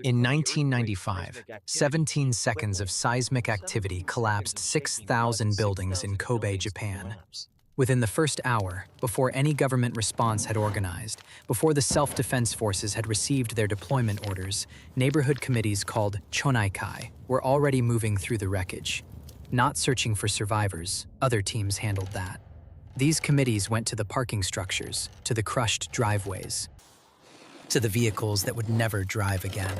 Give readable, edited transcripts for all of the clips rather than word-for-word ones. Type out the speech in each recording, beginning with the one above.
In 1995, 17 seconds of seismic activity collapsed 6,000 buildings in Kobe, Japan. Within the first hour, before any government response had organized, before the self-defense forces had received their deployment orders, neighborhood committees called chonaikai were already moving through the wreckage. Not searching for survivors, other teams handled that. These committees went to the parking structures, to the crushed driveways, to the vehicles that would never drive again.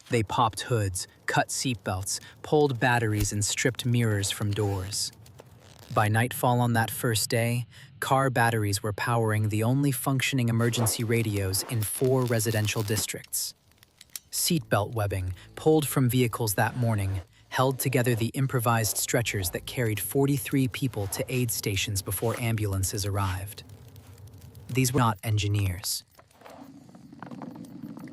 They popped hoods, cut seatbelts, pulled batteries, and stripped mirrors from doors. By nightfall on that first day, car batteries were powering the only functioning emergency radios in 4 residential districts. Seatbelt webbing, pulled from vehicles that morning, held together the improvised stretchers that carried 43 people to aid stations before ambulances arrived. These were not engineers.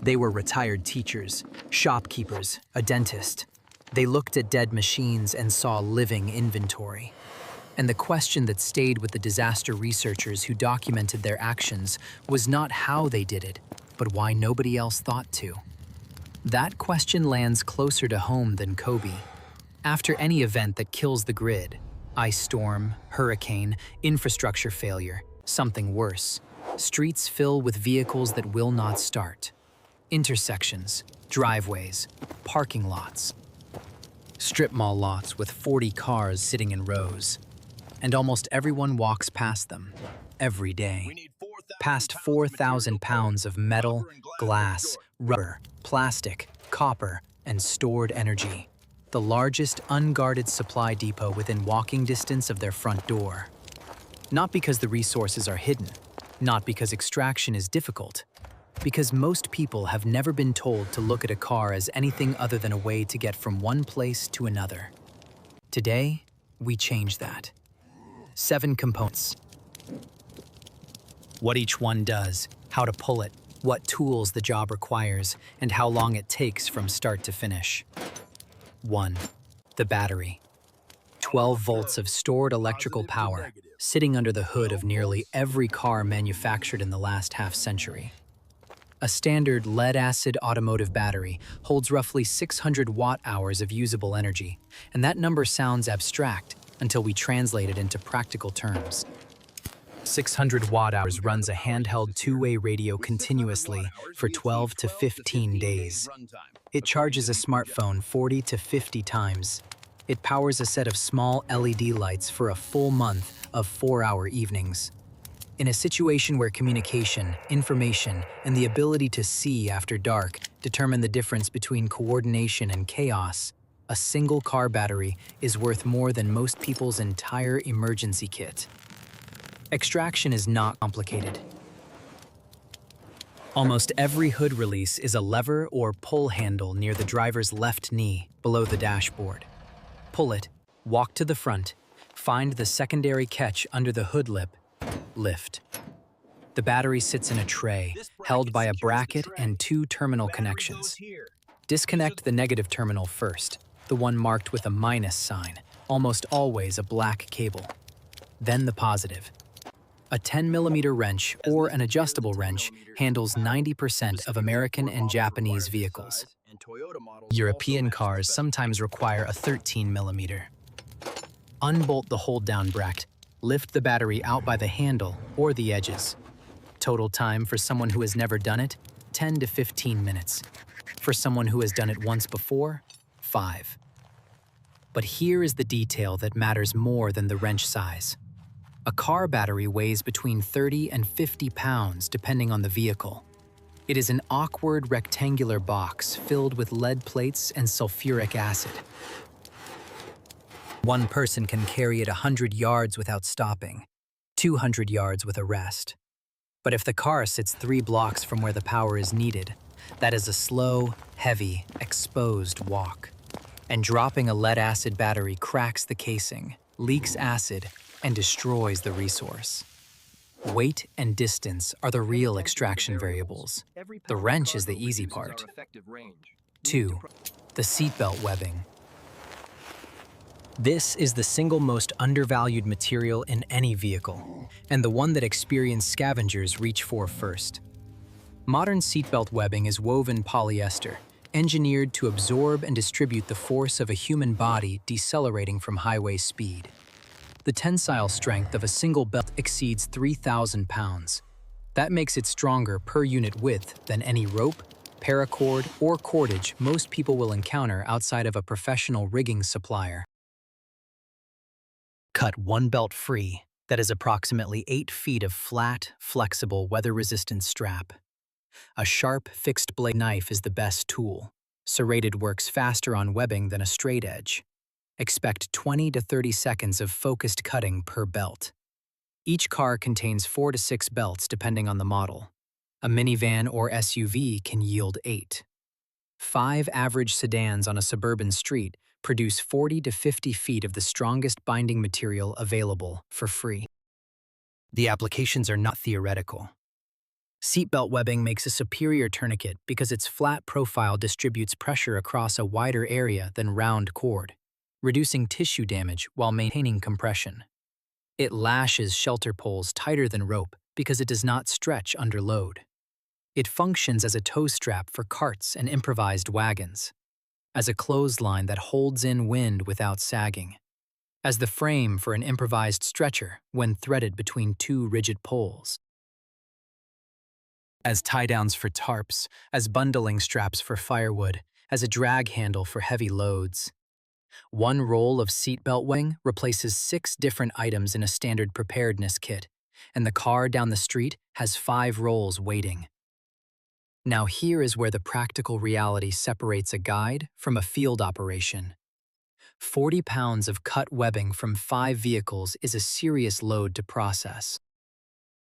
They were retired teachers, shopkeepers, a dentist. They looked at dead machines and saw living inventory. And the question that stayed with the disaster researchers who documented their actions was not how they did it, but why nobody else thought to. That question lands closer to home than Kobe. After any event that kills the grid, ice storm, hurricane, infrastructure failure, something worse, streets fill with vehicles that will not start. Intersections, driveways, parking lots, strip mall lots with 40 cars sitting in rows. And almost everyone walks past them, every day. Past 4,000 pounds of metal, glass, rubber, plastic, copper, and stored energy. The largest unguarded supply depot within walking distance of their front door. Not because the resources are hidden, not because extraction is difficult, because most people have never been told to look at a car as anything other than a way to get from one place to another. Today, we change that. 7 components. What each one does, how to pull it, what tools the job requires, and how long it takes from start to finish. 1. The battery. 12 volts of stored electrical power, sitting under the hood of nearly every car manufactured in the last half-century. A standard lead-acid automotive battery holds roughly 600 watt-hours of usable energy, and that number sounds abstract until we translate it into practical terms. 600 watt-hours runs a handheld two-way radio continuously for 12 to 15 days. It charges a smartphone 40 to 50 times. It powers a set of small LED lights for a full month of 4-hour evenings. In a situation where communication, information, and the ability to see after dark determine the difference between coordination and chaos, a single car battery is worth more than most people's entire emergency kit. Extraction is not complicated. Almost every hood release is a lever or pull handle near the driver's left knee, below the dashboard. Pull it, walk to the front, find the secondary catch under the hood lip, lift. The battery sits in a tray, held by a bracket and 2 terminal connections. Disconnect the negative terminal first, the one marked with a minus sign, almost always a black cable. Then the positive. A 10mm wrench or an adjustable wrench handles 90% of American and Japanese vehicles. European cars sometimes require a 13mm. Unbolt the hold-down bracket. Lift the battery out by the handle or the edges. Total time for someone who has never done it, 10 to 15 minutes. For someone who has done it once before, 5. But here is the detail that matters more than the wrench size. A car battery weighs between 30 and 50 pounds depending on the vehicle. It is an awkward rectangular box filled with lead plates and sulfuric acid. One person can carry it 100 yards without stopping, 200 yards with a rest. But if the car sits 3 blocks from where the power is needed, that is a slow, heavy, exposed walk. And dropping a lead-acid battery cracks the casing, leaks acid, and destroys the resource. Weight and distance are the real extraction variables. The wrench is the easy part. 2. The seatbelt webbing. This is the single most undervalued material in any vehicle, and the one that experienced scavengers reach for first. Modern seatbelt webbing is woven polyester, engineered to absorb and distribute the force of a human body decelerating from highway speed. The tensile strength of a single belt exceeds 3,000 pounds. That makes it stronger per unit width than any rope, paracord, or cordage most people will encounter outside of a professional rigging supplier. Cut one belt free. That is approximately 8 feet of flat, flexible, weather-resistant strap. A sharp, fixed-blade knife is the best tool. Serrated works faster on webbing than a straight edge. Expect 20 to 30 seconds of focused cutting per belt. Each car contains 4 to 6 belts depending on the model. A minivan or SUV can yield 8. 5 average sedans on a suburban street produce 40 to 50 feet of the strongest binding material available for free. The applications are not theoretical. Seatbelt webbing makes a superior tourniquet because its flat profile distributes pressure across a wider area than round cord, reducing tissue damage while maintaining compression. It lashes shelter poles tighter than rope because it does not stretch under load. It functions as a tow strap for carts and improvised wagons, as a clothesline that holds in wind without sagging, as the frame for an improvised stretcher when threaded between 2 rigid poles, as tie-downs for tarps, as bundling straps for firewood, as a drag handle for heavy loads. One roll of seatbelt webbing replaces 6 different items in a standard preparedness kit, and the car down the street has 5 rolls waiting. Now here is where the practical reality separates a guide from a field operation. 40 pounds of cut webbing from 5 vehicles is a serious load to process.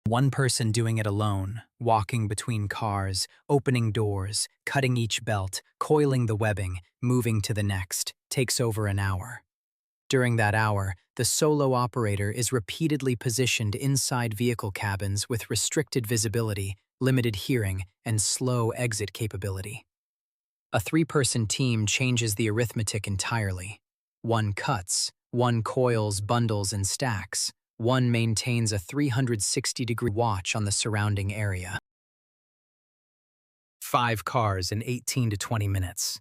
One person doing it alone, walking between cars, opening doors, cutting each belt, coiling the webbing, moving to the next, takes over an hour. During that hour, the solo operator is repeatedly positioned inside vehicle cabins with restricted visibility, limited hearing, and slow exit capability. A 3-person team changes the arithmetic entirely. One cuts, one coils, bundles, and stacks. One maintains a 360-degree watch on the surrounding area. 5 cars in 18 to 20 minutes.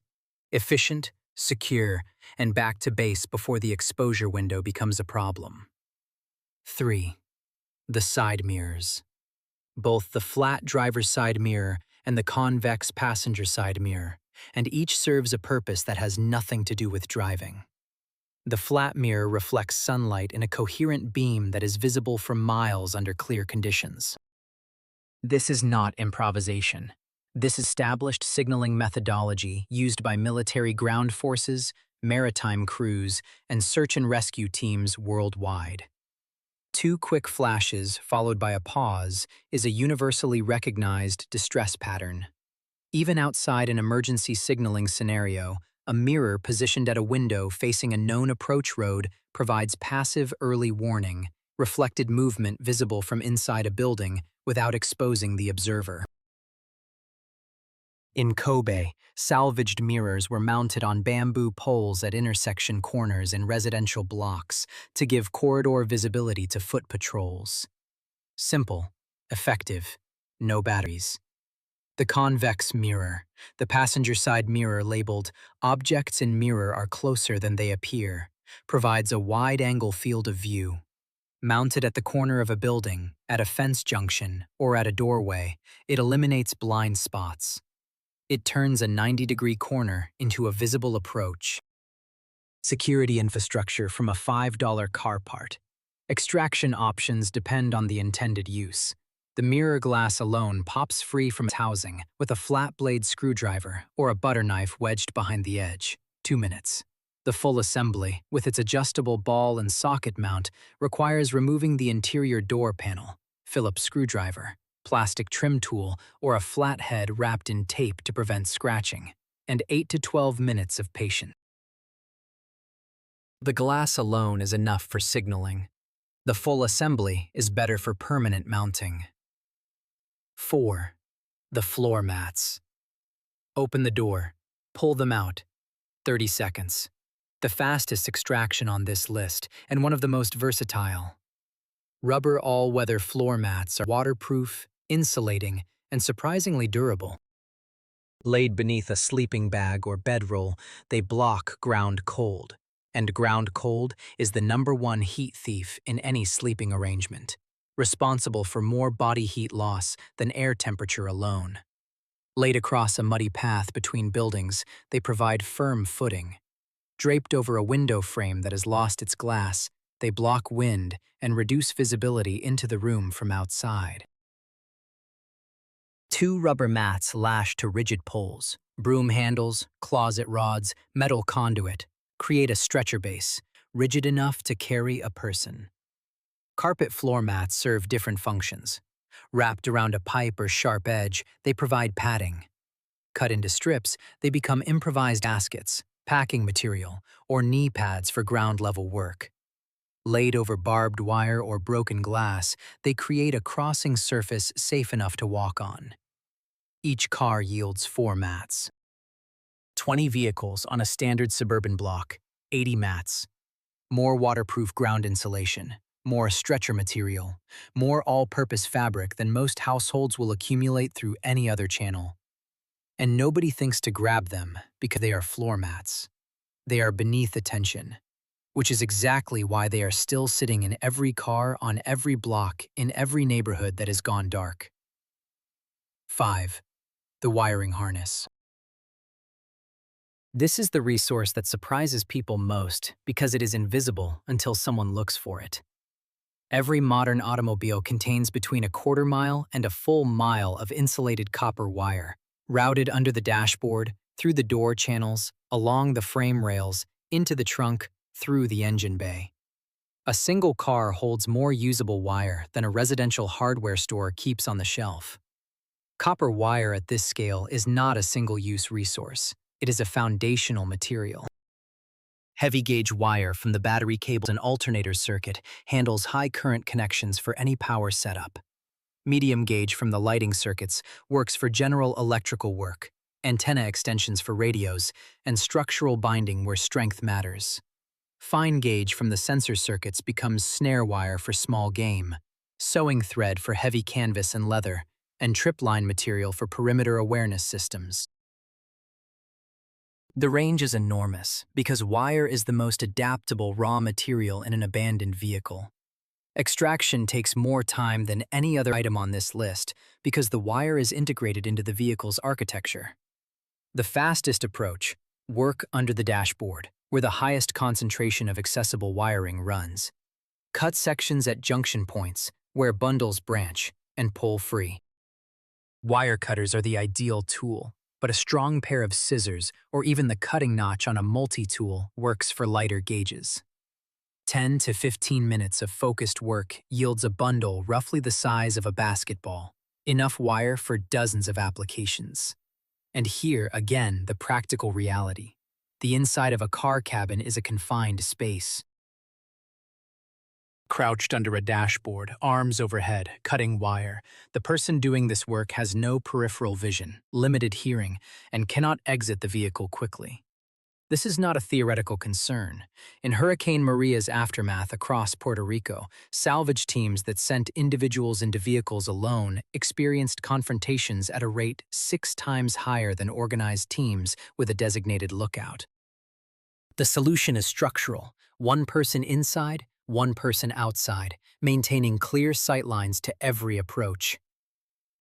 Efficient, secure, and back to base before the exposure window becomes a problem. 3. The side mirrors. Both the flat driver's side mirror and the convex passenger side mirror, and each serves a purpose that has nothing to do with driving. The flat mirror reflects sunlight in a coherent beam that is visible for miles under clear conditions. This is not improvisation. This is established signaling methodology used by military ground forces, maritime crews, and search and rescue teams worldwide. 2 quick flashes followed by a pause is a universally recognized distress pattern. Even outside an emergency signaling scenario, a mirror positioned at a window facing a known approach road provides passive early warning, reflected movement visible from inside a building without exposing the observer. In Kobe, salvaged mirrors were mounted on bamboo poles at intersection corners in residential blocks to give corridor visibility to foot patrols. Simple, effective, no batteries. The convex mirror, the passenger side mirror labeled "Objects in mirror are closer than they appear," provides a wide-angle field of view. Mounted at the corner of a building, at a fence junction, or at a doorway, it eliminates blind spots. It turns a 90-degree corner into a visible approach. Security infrastructure from a $5 car part. Extraction options depend on the intended use. The mirror glass alone pops free from its housing with a flat-blade screwdriver or a butter knife wedged behind the edge. 2 minutes. The full assembly, with its adjustable ball and socket mount, requires removing the interior door panel, Phillips screwdriver, plastic trim tool, or a flathead wrapped in tape to prevent scratching, and 8 to 12 minutes of patience. The glass alone is enough for signaling. The full assembly is better for permanent mounting. 4. The floor mats. Open the door. Pull them out. 30 seconds. The fastest extraction on this list, and one of the most versatile. Rubber all-weather floor mats are waterproof, insulating, and surprisingly durable. Laid beneath a sleeping bag or bedroll, they block ground cold. And ground cold is the #1 heat thief in any sleeping arrangement, responsible for more body heat loss than air temperature alone. Laid across a muddy path between buildings, they provide firm footing. Draped over a window frame that has lost its glass, they block wind and reduce visibility into the room from outside. 2 rubber mats lashed to rigid poles, broom handles, closet rods, metal conduit, create a stretcher base, rigid enough to carry a person. Carpet floor mats serve different functions. Wrapped around a pipe or sharp edge, they provide padding. Cut into strips, they become improvised baskets, packing material, or knee pads for ground-level work. Laid over barbed wire or broken glass, they create a crossing surface safe enough to walk on. Each car yields 4 mats. 20 vehicles on a standard suburban block, 80 mats. More waterproof ground insulation, more stretcher material, more all-purpose fabric than most households will accumulate through any other channel. And nobody thinks to grab them because they are floor mats. They are beneath attention, which is exactly why they are still sitting in every car on every block in every neighborhood that has gone dark. 5. The wiring harness. This is the resource that surprises people most because it is invisible until someone looks for it. Every modern automobile contains between a quarter mile and a full mile of insulated copper wire, routed under the dashboard, through the door channels, along the frame rails, into the trunk, through the engine bay. A single car holds more usable wire than a residential hardware store keeps on the shelf. Copper wire at this scale is not a single-use resource. It is a foundational material. Heavy-gauge wire from the battery cables and alternator circuit handles high-current connections for any power setup. Medium gauge from the lighting circuits works for general electrical work, antenna extensions for radios, and structural binding where strength matters. Fine gauge from the sensor circuits becomes snare wire for small game, sewing thread for heavy canvas and leather, and tripline material for perimeter awareness systems. The range is enormous because wire is the most adaptable raw material in an abandoned vehicle. Extraction takes more time than any other item on this list because the wire is integrated into the vehicle's architecture. The fastest approach, work under the dashboard, where the highest concentration of accessible wiring runs. Cut sections at junction points, where bundles branch, and pull free. Wire cutters are the ideal tool, but a strong pair of scissors or even the cutting notch on a multi-tool works for lighter gauges. 10 to 15 minutes of focused work yields a bundle roughly the size of a basketball, enough wire for dozens of applications. And here, again, the practical reality. The inside of a car cabin is a confined space. Crouched under a dashboard, arms overhead, cutting wire, the person doing this work has no peripheral vision, limited hearing, and cannot exit the vehicle quickly. This is not a theoretical concern. In Hurricane Maria's aftermath across Puerto Rico, salvage teams that sent individuals into vehicles alone experienced confrontations at a rate 6 times higher than organized teams with a designated lookout. The solution is structural: one person inside, one person outside, maintaining clear sightlines to every approach.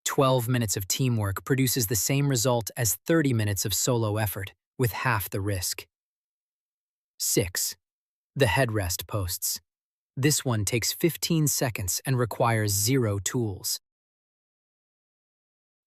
12 minutes of teamwork produces the same result as 30 minutes of solo effort, with half the risk. 6. The headrest posts. This one takes 15 seconds and requires 0 tools.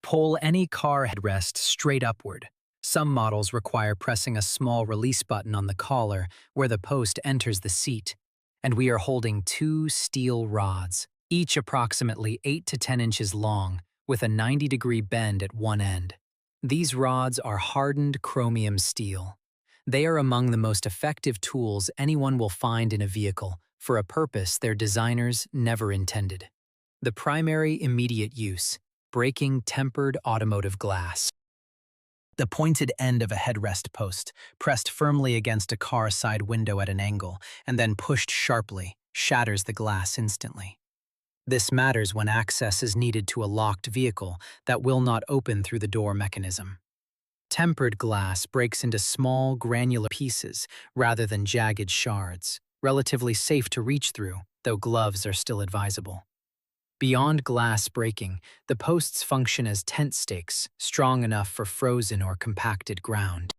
Pull any car headrest straight upward. Some models require pressing a small release button on the collar where the post enters the seat, and we are holding 2 steel rods, each approximately 8 to 10 inches long, with a 90-degree bend at one end. These rods are hardened chromium steel. They are among the most effective tools anyone will find in a vehicle for a purpose their designers never intended. The primary immediate use: breaking tempered automotive glass. The pointed end of a headrest post, pressed firmly against a car side window at an angle, and then pushed sharply, shatters the glass instantly. This matters when access is needed to a locked vehicle that will not open through the door mechanism. Tempered glass breaks into small, granular pieces rather than jagged shards, relatively safe to reach through, though gloves are still advisable. Beyond glass breaking, the posts function as tent stakes, strong enough for frozen or compacted ground.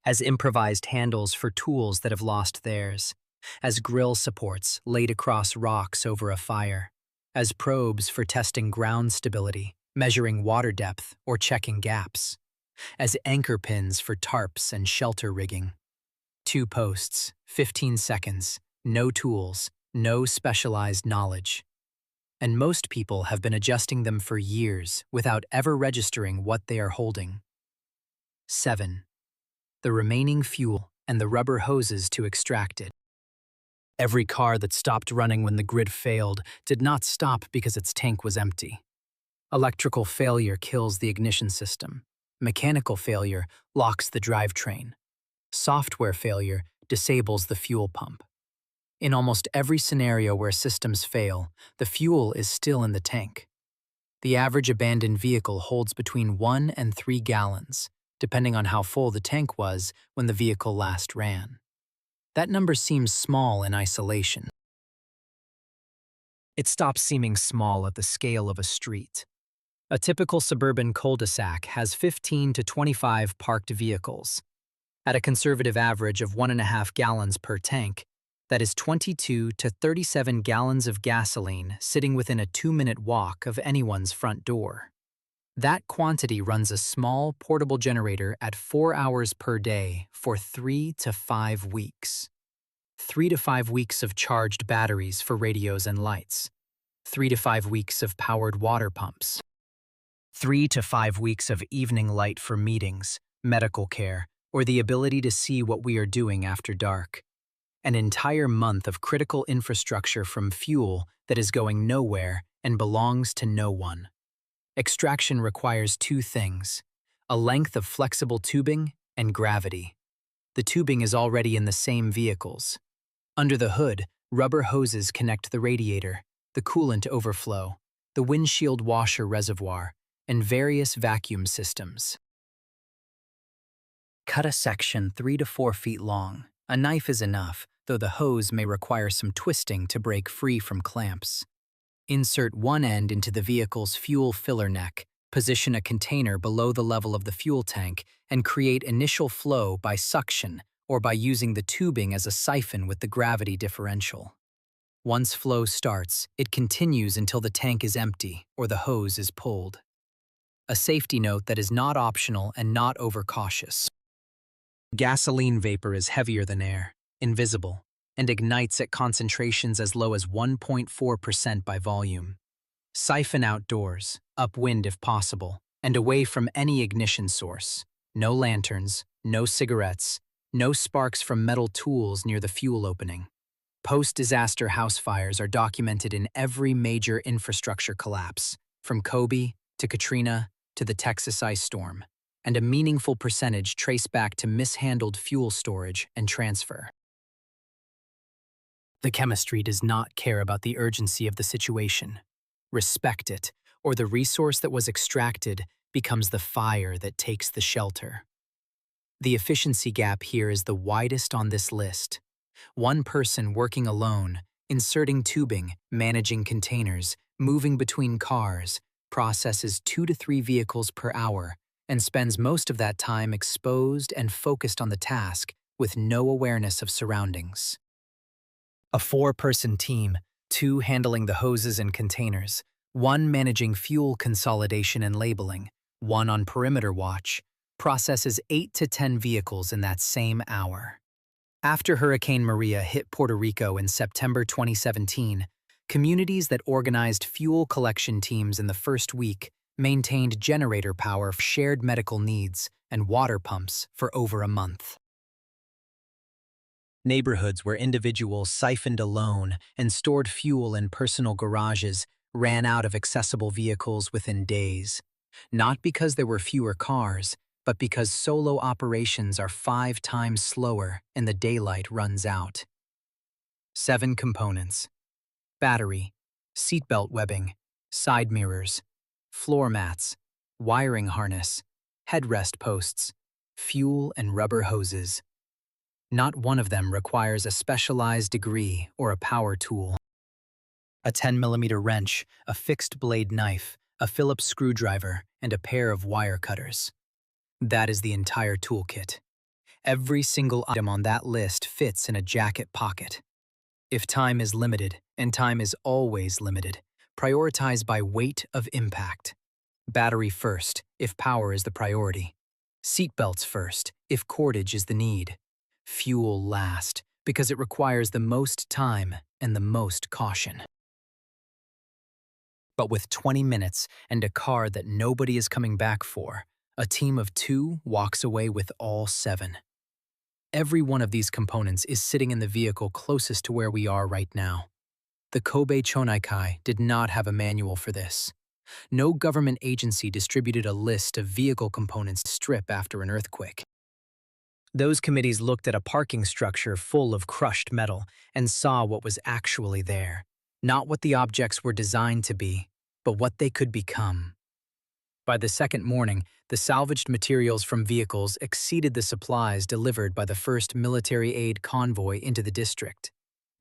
As improvised handles for tools that have lost theirs, as grill supports laid across rocks over a fire, as probes for testing ground stability, measuring water depth, or checking gaps, as anchor pins for tarps and shelter rigging. 2 posts, 15 seconds, no tools, no specialized knowledge. And most people have been adjusting them for years without ever registering what they are holding. 7. The remaining fuel and the rubber hoses to extract it. Every car that stopped running when the grid failed did not stop because its tank was empty. Electrical failure kills the ignition system. Mechanical failure locks the drivetrain. Software failure disables the fuel pump. In almost every scenario where systems fail, the fuel is still in the tank. The average abandoned vehicle holds between 1 and 3 gallons, depending on how full the tank was when the vehicle last ran. That number seems small in isolation. It stops seeming small at the scale of a street. A typical suburban cul-de-sac has 15 to 25 parked vehicles. At a conservative average of 1.5 gallons per tank, that is 22 to 37 gallons of gasoline sitting within a 2-minute walk of anyone's front door. That quantity runs a small portable generator at 4 hours per day for 3 to 5 weeks. 3 to 5 weeks of charged batteries for radios and lights. 3 to 5 weeks of powered water pumps. 3 to 5 weeks of evening light for meetings, medical care, or the ability to see what we are doing after dark. An entire month of critical infrastructure from fuel that is going nowhere and belongs to no one. Extraction requires 2 things: a length of flexible tubing and gravity. The tubing is already in the same vehicles. Under the hood, rubber hoses connect the radiator, the coolant overflow, the windshield washer reservoir, and various vacuum systems. Cut a section 3 to 4 feet long. A knife is enough, though the hose may require some twisting to break free from clamps. Insert one end into the vehicle's fuel filler neck, position a container below the level of the fuel tank, and create initial flow by suction or by using the tubing as a siphon with the gravity differential. Once flow starts, it continues until the tank is empty or the hose is pulled. A safety note that is not optional and not overcautious. Gasoline vapor is heavier than air, invisible, and ignites at concentrations as low as 1.4% by volume. Siphon outdoors, upwind if possible, and away from any ignition source. No lanterns, no cigarettes, no sparks from metal tools near the fuel opening. Post-disaster house fires are documented in every major infrastructure collapse, from Kobe to Katrina to the Texas ice storm, and a meaningful percentage trace back to mishandled fuel storage and transfer. The chemistry does not care about the urgency of the situation. Respect it, or the resource that was extracted becomes the fire that takes the shelter. The efficiency gap here is the widest on this list. One person working alone, inserting tubing, managing containers, moving between cars, processes 2 to 3 vehicles per hour, and spends most of that time exposed and focused on the task with no awareness of surroundings. A 4-person team, 2 handling the hoses and containers, 1 managing fuel consolidation and labeling, 1 on perimeter watch, processes 8 to 10 vehicles in that same hour. After Hurricane Maria hit Puerto Rico in September 2017, communities that organized fuel collection teams in the first week maintained generator power for shared medical needs and water pumps for over a month. Neighborhoods where individuals siphoned alone and stored fuel in personal garages ran out of accessible vehicles within days, not because there were fewer cars, but because solo operations are 5 times slower and the daylight runs out. 7 components: battery, seatbelt webbing, side mirrors, floor mats, wiring harness, headrest posts, fuel and rubber hoses. Not one of them requires a specialized degree or a power tool. A 10mm wrench, a fixed blade knife, a Phillips screwdriver, and a pair of wire cutters. That is the entire toolkit. Every single item on that list fits in a jacket pocket. If time is limited, and time is always limited, prioritize by weight of impact. Battery first, if power is the priority. Seatbelts first, if cordage is the need. Fuel last, because it requires the most time and the most caution. But with 20 minutes and a car that nobody is coming back for, a team of 2 walks away with all 7. Every one of these components is sitting in the vehicle closest to where we are right now. The Kobe Chonaikai did not have a manual for this. No government agency distributed a list of vehicle components to strip after an earthquake. Those committees looked at a parking structure full of crushed metal and saw what was actually there, not what the objects were designed to be, but what they could become. By the second morning, the salvaged materials from vehicles exceeded the supplies delivered by the first military aid convoy into the district.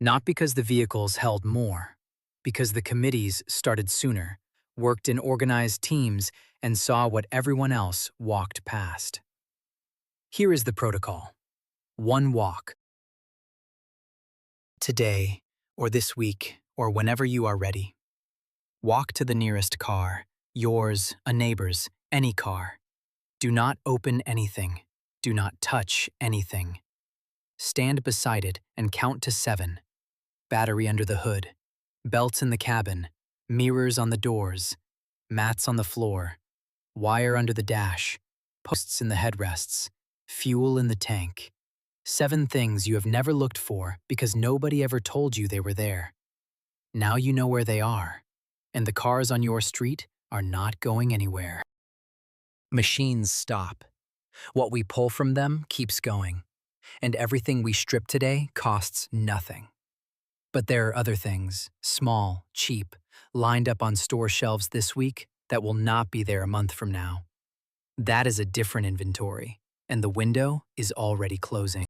Not because the vehicles held more, because the committees started sooner, worked in organized teams, and saw what everyone else walked past. Here is the protocol. 1 walk. Today, or this week, or whenever you are ready. Walk to the nearest car, yours, a neighbor's, any car. Do not open anything. Do not touch anything. Stand beside it and count to 7. Battery under the hood, belts in the cabin, mirrors on the doors, mats on the floor, wire under the dash, posts in the headrests, fuel in the tank. 7 things you have never looked for because nobody ever told you they were there. Now you know where they are, and the cars on your street are not going anywhere. Machines stop. What we pull from them keeps going, and everything we strip today costs nothing. But there are other things, small, cheap, lined up on store shelves this week that will not be there a month from now. That is a different inventory, and the window is already closing.